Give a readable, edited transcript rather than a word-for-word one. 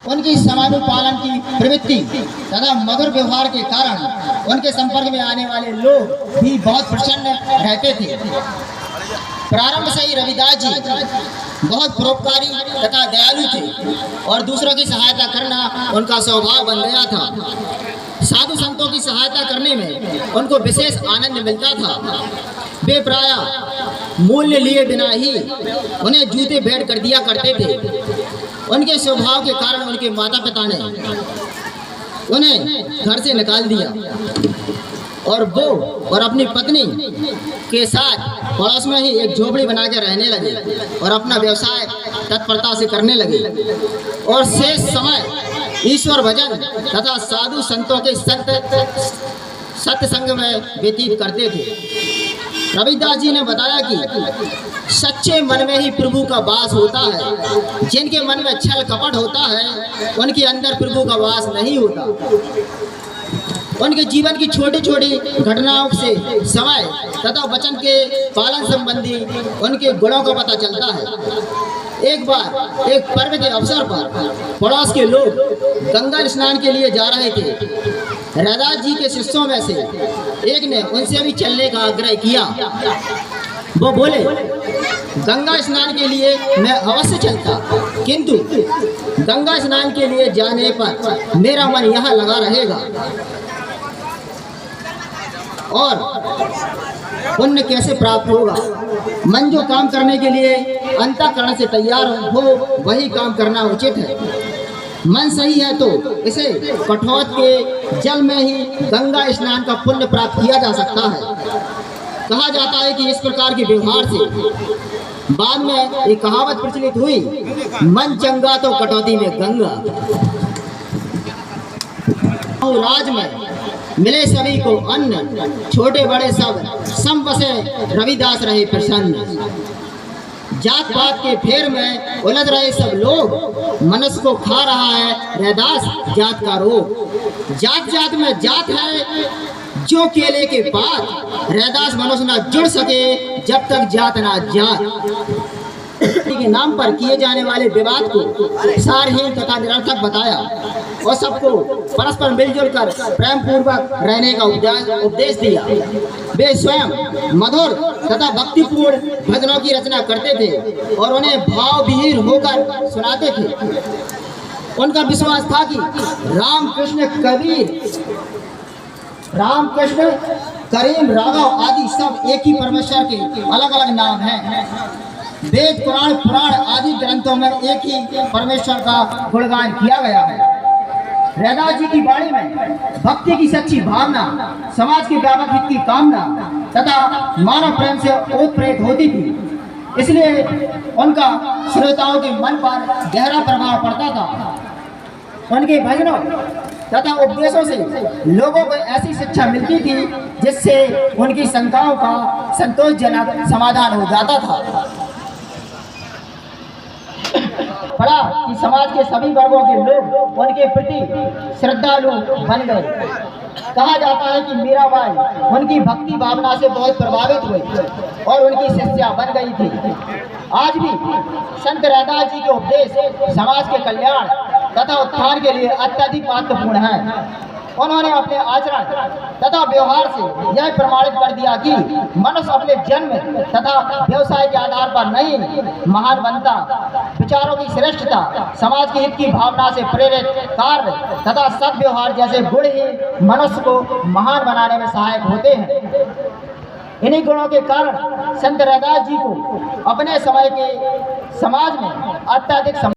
उनकी समानुपालन की प्रवृत्ति तथा मधुर व्यवहार के कारण उनके संपर्क में आने वाले लोग भी बहुत प्रसन्न रहते थे। प्रारंभ से ही रविदास जी बहुत परोपकारी तथा दयालु थे और दूसरों की सहायता करना उनका स्वभाव बन गया था। साधु संतों की सहायता करने में उनको विशेष आनंद मिलता था। वे प्रायः मूल्य लिए बिना ही उन्हें जूते भेंट कर दिया करते थे। उनके स्वभाव के कारण उनके माता पिता ने उन्हें घर से निकाल दिया और वो और अपनी पत्नी के साथ पड़ोस में ही एक झोपड़ी बना के रहने लगे और अपना व्यवसाय तत्परता से करने लगे और शेष समय ईश्वर भजन तथा साधु संतों के सत्संग में व्यतीत करते थे। रविदास जी ने बताया कि सच्चे मन में ही प्रभु का वास होता है। जिनके मन में छल कपट होता है उनके अंदर प्रभु का वास नहीं होता। उनके जीवन की छोटी छोटी घटनाओं से समय तथा वचन के पालन संबंधी उनके गुणों का पता चलता है। एक बार एक पर्व के अवसर पर पड़ोस के लोग गंगा स्नान के लिए जा रहे थे। रविदास जी के शिष्यों में से एक ने उनसे भी चलने का आग्रह किया। वो बोले, गंगा स्नान के लिए मैं अवश्य चलता, किंतु गंगा स्नान के लिए जाने पर मेरा मन यहाँ लगा रहेगा और पुण्य कैसे प्राप्त होगा। मन जो काम करने के लिए अंतःकरण से तैयार हो वही काम करना उचित है। मन सही है तो इसे कठोर के जल में ही गंगा स्नान का पुण्य प्राप्त किया जा सकता है। कहा जाता है कि इस प्रकार के व्यवहार से बाद में एक कहावत प्रचलित हुई, मन चंगा तो कटौती में गंगा। राज में मिले सभी को अन्न, छोटे बड़े सब सम बसे रविदास रहे प्रसन्न। जात पात के फेर में उलझ रहे सब लोग, मनुष्य को खा रहा है रविदास जात का रोग। जात जात में जात है जो केले के पात, रविदास मनुष्य ना जुड़ सके जब तक जात ना जात। के नाम पर किए जाने वाले विवाद को सारहीन तथा निरर्थक बताया और सबको परस्पर मिलजुल कर प्रेम पूर्वक रहने का उपदेश दिया। वे स्वयं मधुर तथा भक्तिपूर्ण भजनों की रचना करते थे और उन्हें भाव विहीन होकर सुनाते थे। उनका विश्वास था कि रामकृष्ण करीम राघव आदि सब एक ही परमेश्वर के अलग अलग नाम हैं। वेद पुराण आदि ग्रंथों में एक ही परमेश्वर का गुणगान किया गया है। रविदास जी की वाणी में भक्ति की सच्ची भावना, समाज के व्यापक हित की कामना तथा मानव प्रेम से ओतप्रोत होती थी। इसलिए उनका श्रोताओं के मन पर गहरा प्रभाव पड़ता था। उनके भजनों तथा उपदेशों से लोगों को ऐसी शिक्षा मिलती थी जिससे उनकी शंकाओं का संतोषजनक समाधान हो जाता था। पड़ा कि समाज के सभी वर्गों के लोग उनके प्रति श्रद्धालु बन गए। कहा जाता है कि मीराबाई उनकी भक्ति भावना से बहुत प्रभावित हुई और उनकी शिष्या बन गई थी। आज भी संत रविदास जी के उपदेश समाज के कल्याण तथा उत्थान के लिए अत्यधिक महत्वपूर्ण है। उन्होंने अपने आचरण तथा व्यवहार से यह प्रमाणित कर दिया कि मनुष्य अपने जन्म तथा व्यवसाय के आधार पर नहीं महान बनता। विचारों की श्रेष्ठता, समाज के हित की भावना से प्रेरित कार्य तथा सद्व्यवहार जैसे गुण ही मनुष्य को महान बनाने में सहायक होते हैं। इन्हीं गुणों के कारण संत रविदास जी को अपने समय के समाज में अत्यधिक